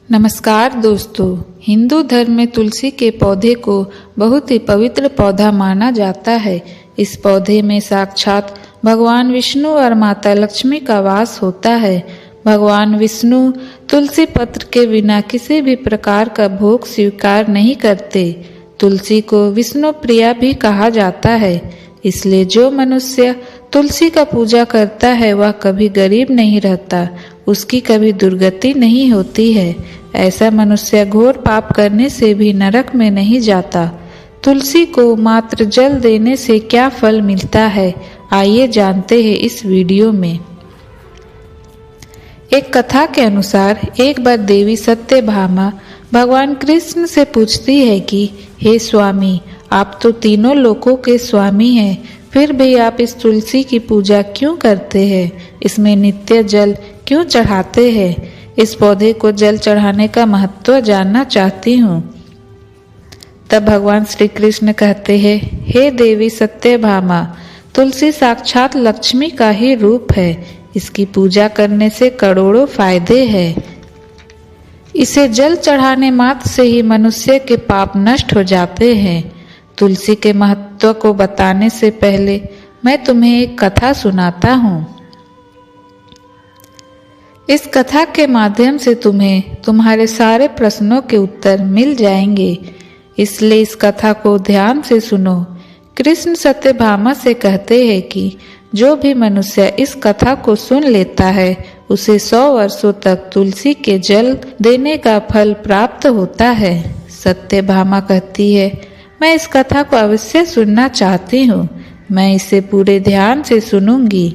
नमस्कार दोस्तों। हिंदू धर्म में तुलसी के पौधे को बहुत ही पवित्र पौधा माना जाता है। इस पौधे में साक्षात भगवान विष्णु और माता लक्ष्मी का वास होता है। भगवान विष्णु तुलसी पत्र के बिना किसी भी प्रकार का भोग स्वीकार नहीं करते। तुलसी को विष्णु प्रिया भी कहा जाता है, इसलिए जो मनुष्य तुलसी का पूजा करता है वह कभी गरीब नहीं रहता, उसकी कभी दुर्गति नहीं होती है। ऐसा मनुष्य घोर पाप करने से भी नरक में नहीं जाता। तुलसी को मात्र जल देने से क्या फल मिलता है, आइए जानते हैं इस वीडियो में। एक कथा के अनुसार एक बार देवी सत्यभामा भगवान कृष्ण से पूछती है कि हे स्वामी, आप तो तीनों लोकों के स्वामी हैं, फिर भी आप इस तुलसी की पूजा क्यों करते हैं? इसमें नित्य जल क्यों चढ़ाते हैं? इस पौधे को जल चढ़ाने का महत्व जानना चाहती हूँ। तब भगवान श्री कृष्ण कहते हैं, हे देवी सत्यभामा, तुलसी साक्षात लक्ष्मी का ही रूप है। इसकी पूजा करने से करोड़ों फायदे हैं। इसे जल चढ़ाने मात्र से ही मनुष्य के पाप नष्ट हो जाते हैं। तुलसी के महत्व को बताने से पहले मैं तुम्हें एक कथा सुनाता हूँ। इस कथा के माध्यम से तुम्हें तुम्हारे सारे प्रश्नों के उत्तर मिल जाएंगे, इसलिए इस कथा को ध्यान से सुनो। कृष्ण सत्यभामा से कहते हैं कि जो भी मनुष्य इस कथा को सुन लेता है उसे 100 वर्षों तक तुलसी के जल देने का फल प्राप्त होता है। सत्यभामा कहती है, मैं इस कथा को अवश्य सुनना चाहती हूँ, मैं इसे पूरे ध्यान से सुनूंगी।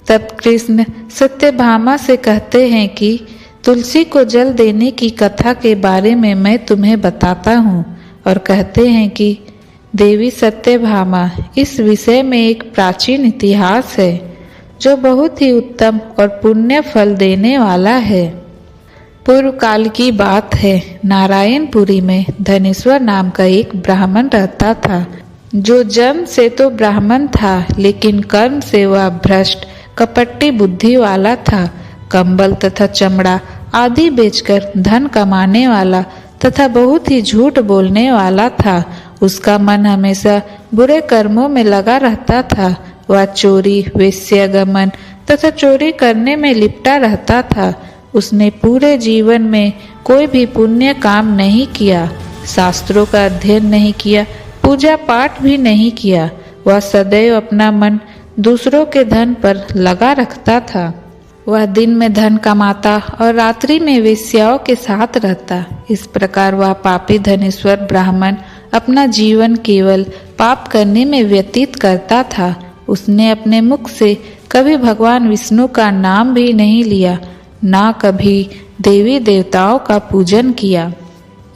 तब कृष्ण सत्यभामा से कहते हैं कि तुलसी को जल देने की कथा के बारे में मैं तुम्हें बताता हूँ, और कहते हैं कि देवी सत्यभामा, इस विषय में एक प्राचीन इतिहास है जो बहुत ही उत्तम और पुण्य फल देने वाला है। पूर्व काल की बात है। नारायणपुरी में धनेश्वर नाम का एक ब्राह्मण रहता था, जो जन्म से तो ब्राह्मण था, लेकिन कर्म से वह भ्रष्ट कपटी बुद्धि वाला था। कंबल तथा चमड़ा आदि बेचकर धन कमाने वाला तथा बहुत ही झूठ बोलने वाला था। उसका मन हमेशा बुरे कर्मों में लगा रहता था। वह चोरी, वेश्यागमन तथा चोरी करने में लिपटा रहता था। उसने पूरे जीवन में कोई भी पुण्य काम नहीं किया, शास्त्रों का अध्ययन नहीं किया, पूजा पाठ भी नहीं किया। वह सदैव अपना मन दूसरों के धन पर लगा रखता था। वह दिन में धन कमाता और रात्रि में वेश्याओं के साथ रहता। इस प्रकार वह पापी धनेश्वर ब्राह्मण अपना जीवन केवल पाप करने में व्यतीत करता था। उसने अपने मुख से कभी भगवान विष्णु का नाम भी नहीं लिया, ना कभी देवी देवताओं का पूजन किया।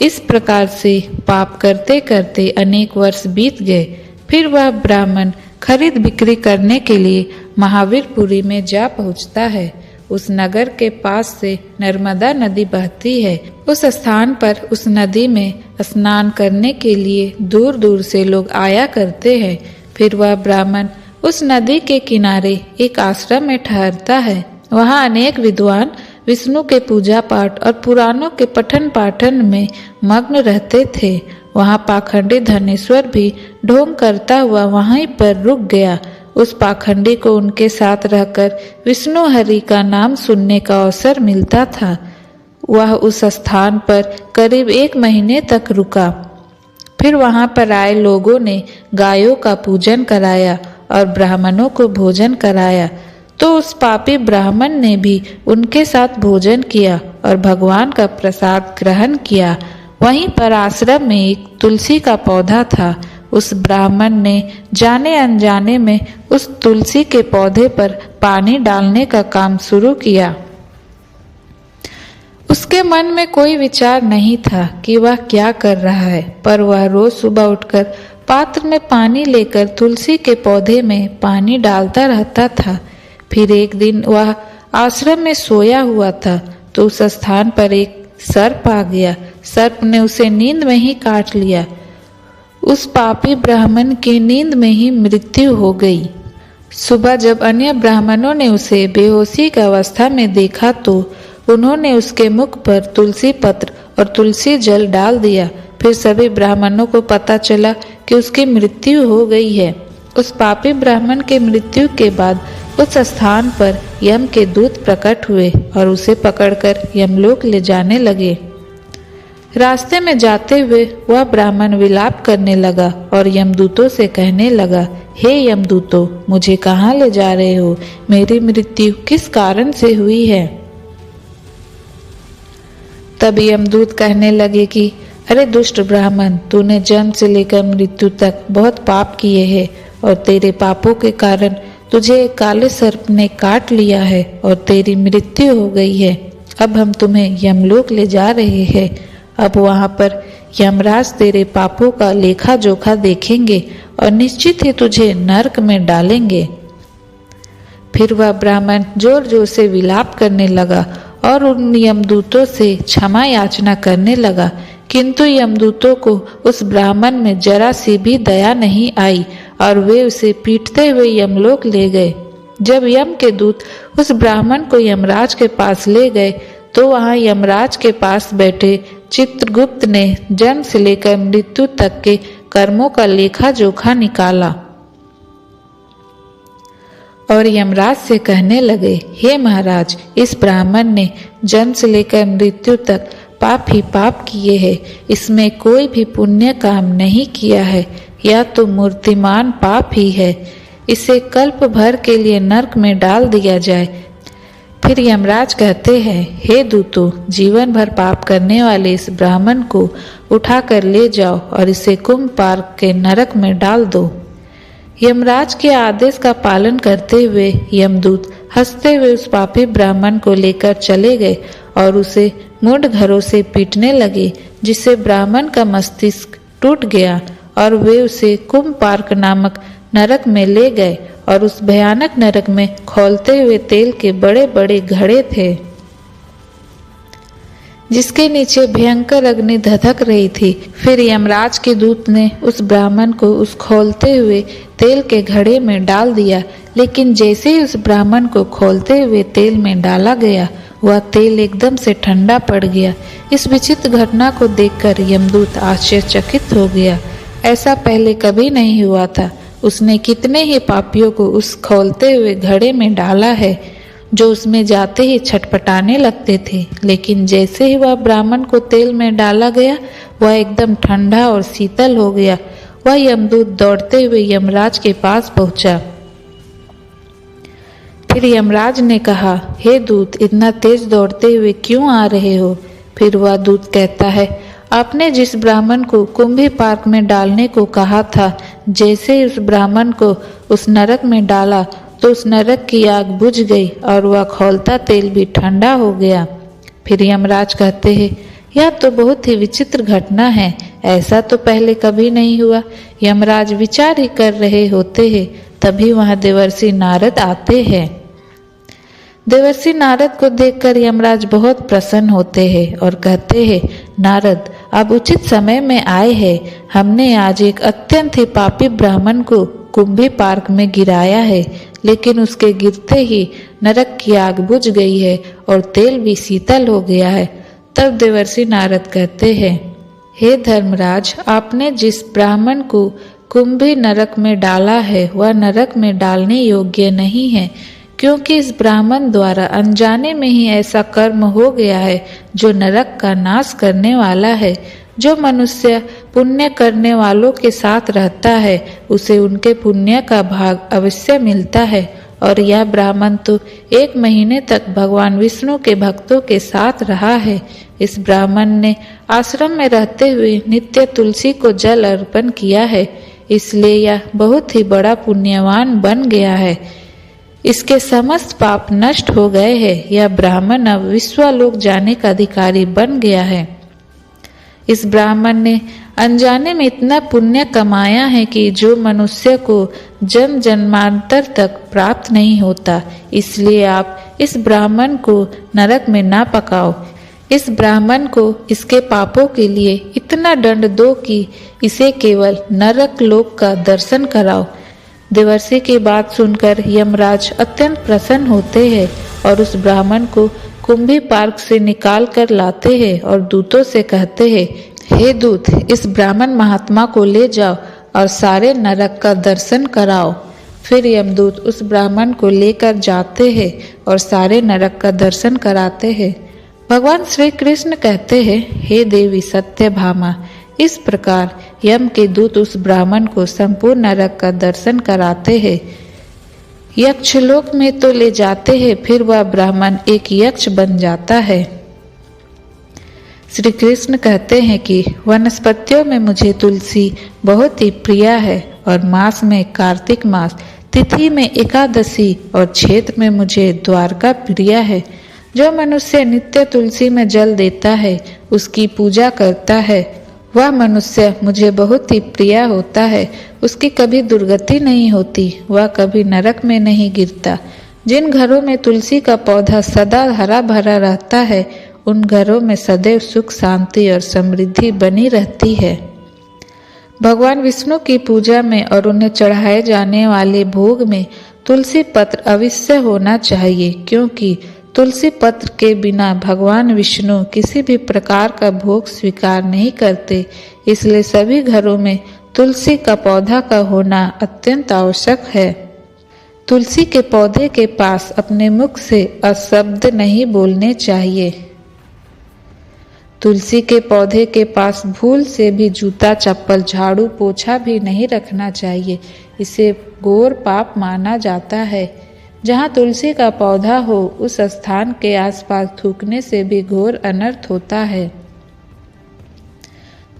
इस प्रकार से पाप करते करते अनेक वर्ष बीत गए। फिर वह ब्राह्मण खरीद बिक्री करने के लिए महावीरपुरी में जा पहुंचता है। उस नगर के पास से नर्मदा नदी बहती है। उस स्थान पर उस नदी में स्नान करने के लिए दूर दूर से लोग आया करते हैं। फिर वह ब्राह्मण उस नदी के किनारे एक आश्रम में ठहरता है। वहाँ अनेक विद्वान विष्णु के पूजा पाठ और पुराणों के पठन पाठन में मग्न रहते थे। वहाँ पाखंडी धनेश्वर भी ढोंग करता हुआ वहीं पर रुक गया। उस पाखंडी को उनके साथ रहकर विष्णु हरि का नाम सुनने का अवसर मिलता था। वह उस स्थान पर करीब 1 महीने तक रुका। फिर वहां पर आए लोगों ने गायों का पूजन कराया और ब्राह्मणों को भोजन कराया, तो उस पापी ब्राह्मण ने भी उनके साथ भोजन किया और भगवान का प्रसाद ग्रहण किया। वहीं पर आश्रम में एक तुलसी का पौधा था। उस ब्राह्मण ने जाने अनजाने में उस तुलसी के पौधे पर पानी डालने का काम शुरू किया। उसके मन में कोई विचार नहीं था कि वह क्या कर रहा है, पर वह रोज सुबह उठकर पात्र में पानी लेकर तुलसी के पौधे में पानी डालता रहता था। फिर एक दिन वह आश्रम में सोया हुआ था तो उस स्थान पर एक सर्प आ गया। सर्प ने उसे नींद में ही काट लिया। उस पापी ब्राह्मण की नींद में ही मृत्यु हो गई। सुबह जब अन्य ब्राह्मणों ने उसे बेहोशी की अवस्था में देखा तो उन्होंने उसके मुख पर तुलसी पत्र और तुलसी जल डाल दिया। फिर सभी ब्राह्मणों को पता चला कि उसकी मृत्यु हो गई है। उस पापी ब्राह्मण के मृत्यु के बाद उस स्थान पर यम के दूत प्रकट हुए और उसे पकड़कर यमलोक ले जाने लगे। रास्ते में जाते हुए वह ब्राह्मण विलाप करने लगा और यमदूतों से कहने लगा, हे यमदूतों, मुझे कहाँ ले जा रहे हो? मेरी मृत्यु किस कारण से हुई है? तब यमदूत कहने लगे कि अरे दुष्ट ब्राह्मण, तूने जन्म से लेकर मृत्यु तक बहुत पाप किए हैं और तेरे पापों के कारण तुझे एक काले सर्प ने काट लिया है और तेरी मृत्यु हो गई है। अब हम तुम्हें यमलोक ले जा रहे हैं। अब वहां पर यमराज तेरे पापों का लेखा जोखा देखेंगे और निश्चित ही तुझे नरक में डालेंगे। फिर वह ब्राह्मण जोर जोर से विलाप करने लगा और उन यमदूतों से क्षमा याचना करने लगा, किंतु यमदूतों को उस ब्राह्मण में जरा सी भी दया नहीं आई और वे उसे पीटते हुए यमलोक ले गए। जब यम के दूत उस ब्राह्मण को यमराज के पास ले गए तो वहां यमराज के पास बैठे चित्रगुप्त ने जन्म से लेकर मृत्यु तक के कर्मों का लेखा जोखा निकाला और यमराज से कहने लगे, हे महाराज, इस ब्राह्मण ने जन्म से लेकर मृत्यु तक पाप ही पाप किए हैं। इसमें कोई भी पुण्य काम नहीं किया है, या तो मूर्तिमान पाप ही है। इसे कल्प भर के लिए नरक में डाल दिया जाए। फिर यमराज कहते हैं, हे दूतों, जीवन भर पाप करने वाले इस ब्राह्मण को उठाकर ले जाओ और इसे कुंभपार्क के नरक में डाल दो। यमराज के आदेश का पालन करते हुए यमदूत हंसते हुए उस पापी ब्राह्मण को लेकर चले गए और उसे मुंड घरों से पीटने लगे, जिससे ब्राह्मण का मस्तिष्क टूट गया और वे उसे कुंभपार्क नामक नरक में ले गए और उस भयानक नरक में खौलते हुए तेल के बड़े बड़े घड़े थे, जिसके नीचे भयंकर अग्नि धधक रही थी। फिर यमराज के दूत ने उस ब्राह्मण को उस खौलते हुए तेल के घड़े में डाल दिया, लेकिन जैसे ही उस ब्राह्मण को खौलते हुए तेल में डाला गया, वह तेल एकदम से ठंडा पड़ गया। इस विचित्र घटना को देखकर यमदूत आश्चर्यचकित हो गया। ऐसा पहले कभी नहीं हुआ था। उसने कितने ही पापियों को उस खौलते हुए घड़े में डाला है, जो उसमें जाते ही छटपटाने लगते थे, लेकिन जैसे ही वह ब्राह्मण को तेल में डाला गया, वह एकदम ठंडा और शीतल हो गया। वह यमदूत दौड़ते हुए यमराज के पास पहुंचा। फिर यमराज ने कहा, हे दूत, इतना तेज दौड़ते हुए क्यों आ रहे हो? फिर वह दूत कहता है, आपने जिस ब्राह्मण को कुंभी पार्क में डालने को कहा था, जैसे ही उस ब्राह्मण को उस नरक में डाला तो उस नरक की आग बुझ गई और वह खौलता तेल भी ठंडा हो गया। फिर यमराज कहते हैं, यह तो बहुत ही विचित्र घटना है, ऐसा तो पहले कभी नहीं हुआ। यमराज विचार ही कर रहे होते हैं, तभी वहां देवर्षि नारद आते हैं। देवर्षि नारद को देखकर यमराज बहुत प्रसन्न होते हैं और कहते हैं, नारद, अब उचित समय में आए हैं। हमने आज एक अत्यंत ही पापी ब्राह्मण को कुंभी पार्क में गिराया है, लेकिन उसके गिरते ही नरक की आग बुझ गई है और तेल भी शीतल हो गया है। तब देवर्षि नारद कहते हैं, हे धर्मराज, आपने जिस ब्राह्मण को कुंभी नरक में डाला है, वह नरक में डालने योग्य नहीं है, क्योंकि इस ब्राह्मण द्वारा अनजाने में ही ऐसा कर्म हो गया है जो नरक का नाश करने वाला है। जो मनुष्य पुण्य करने वालों के साथ रहता है, उसे उनके पुण्य का भाग अवश्य मिलता है, और यह ब्राह्मण तो 1 महीने तक भगवान विष्णु के भक्तों के साथ रहा है। इस ब्राह्मण ने आश्रम में रहते हुए नित्य तुलसी को जल अर्पण किया है, इसलिए यह बहुत ही बड़ा पुण्यवान बन गया है। इसके समस्त पाप नष्ट हो गए हैं। यह ब्राह्मण अब विश्वलोक जाने का अधिकारी बन गया है। इस ब्राह्मण ने अनजाने में इतना पुण्य कमाया है कि जो मनुष्य को जन्म जन्मांतर तक प्राप्त नहीं होता। इसलिए आप इस ब्राह्मण को नरक में ना पकाओ। इस ब्राह्मण को इसके पापों के लिए इतना दंड दो कि इसे केवल नरक लोक का दर्शन कराओ। देवर्षि की बात सुनकर यमराज अत्यंत प्रसन्न होते हैं और उस ब्राह्मण को कुंभी पार्क से निकाल कर लाते हैं और दूतों से कहते हैं, हे दूत, इस ब्राह्मण महात्मा को ले जाओ और सारे नरक का दर्शन कराओ। फिर यमदूत उस ब्राह्मण को लेकर जाते हैं और सारे नरक का दर्शन कराते हैं। भगवान श्री कृष्ण कहते हैं, हे देवी सत्यभामा, इस प्रकार यम के दूत उस ब्राह्मण को संपूर्ण नरक का दर्शन कराते हैं। यक्षलोक में तो ले जाते हैं, फिर वह ब्राह्मण एक यक्ष बन जाता है। श्री कृष्ण कहते हैं कि वनस्पतियों में मुझे तुलसी बहुत ही प्रिय है और मास में कार्तिक मास, तिथि में एकादशी और क्षेत्र में मुझे द्वारका प्रिय है। जो मनुष्य नित्य तुलसी में जल देता है, उसकी पूजा करता है, वह मनुष्य मुझे बहुत ही प्रिय होता है। उसकी कभी दुर्गति नहीं होती, वह कभी नरक में नहीं गिरता। जिन घरों में तुलसी का पौधा सदा हरा भरा रहता है, उन घरों में सदैव सुख शांति और समृद्धि बनी रहती है। भगवान विष्णु की पूजा में और उन्हें चढ़ाए जाने वाले भोग में तुलसी पत्र अवश्य होना चाहिए, क्योंकि तुलसी पत्र के बिना भगवान विष्णु किसी भी प्रकार का भोग स्वीकार नहीं करते। इसलिए सभी घरों में तुलसी का पौधा का होना अत्यंत आवश्यक है। तुलसी के पौधे के पास अपने मुख से अशब्द नहीं बोलने चाहिए। तुलसी के पौधे के पास भूल से भी जूता चप्पल झाड़ू पोछा भी नहीं रखना चाहिए। इसे घोर पाप माना जाता है। जहाँ तुलसी का पौधा हो, उस स्थान के आसपास थूकने से भी घोर अनर्थ होता है।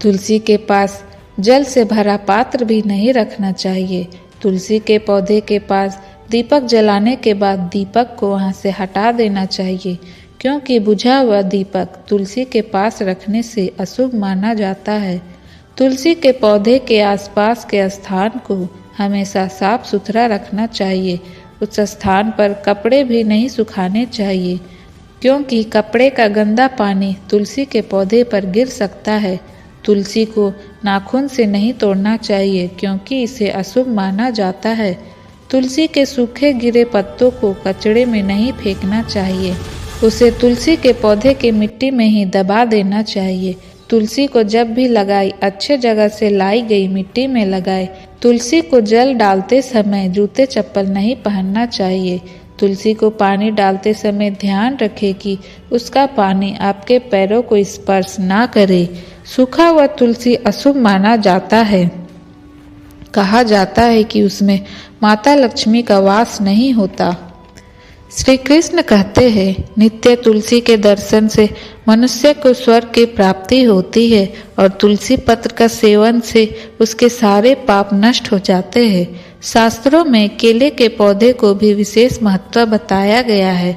तुलसी के पास जल से भरा पात्र भी नहीं रखना चाहिए। तुलसी के पौधे के पास दीपक जलाने के बाद दीपक को वहां से हटा देना चाहिए, क्योंकि बुझा हुआ दीपक तुलसी के पास रखने से अशुभ माना जाता है। तुलसी के पौधे के आसपास के स्थान को हमेशा साफ सुथरा रखना चाहिए। उस स्थान पर कपड़े भी नहीं सुखाने चाहिए, क्योंकि कपड़े का गंदा पानी तुलसी के पौधे पर गिर सकता है। तुलसी को नाखून से नहीं तोड़ना चाहिए, क्योंकि इसे अशुभ माना जाता है। तुलसी के सूखे गिरे पत्तों को कचड़े में नहीं फेंकना चाहिए, उसे तुलसी के पौधे के मिट्टी में ही दबा देना चाहिए। तुलसी को जब भी लगाई, अच्छे जगह से लाई गई मिट्टी में लगाए। तुलसी को जल डालते समय जूते चप्पल नहीं पहनना चाहिए। तुलसी को पानी डालते समय ध्यान रखें कि उसका पानी आपके पैरों को स्पर्श ना करे। सूखा हुआ तुलसी अशुभ माना जाता है। कहा जाता है कि उसमें माता लक्ष्मी का वास नहीं होता। श्री कृष्ण कहते हैं, नित्य तुलसी के दर्शन से मनुष्य को स्वर्ग की प्राप्ति होती है और तुलसी पत्र का सेवन से उसके सारे पाप नष्ट हो जाते हैं। शास्त्रों में केले के पौधे को भी विशेष महत्व बताया गया है।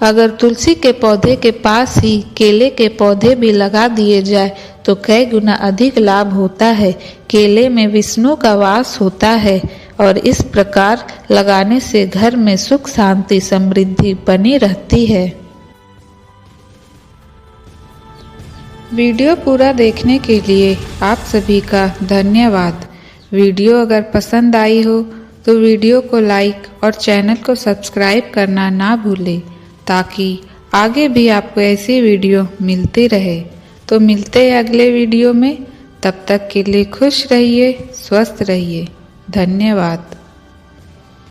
अगर तुलसी के पौधे के पास ही केले के पौधे भी लगा दिए जाए तो कई गुना अधिक लाभ होता है। केले में विष्णु का वास होता है और इस प्रकार लगाने से घर में सुख शांति समृद्धि बनी रहती है। वीडियो पूरा देखने के लिए आप सभी का धन्यवाद। वीडियो अगर पसंद आई हो तो वीडियो को लाइक और चैनल को सब्सक्राइब करना ना भूलें, ताकि आगे भी आपको ऐसी वीडियो मिलती रहे। तो मिलते हैं अगले वीडियो में। तब तक के लिए खुश रहिए, स्वस्थ रहिए। धन्यवाद।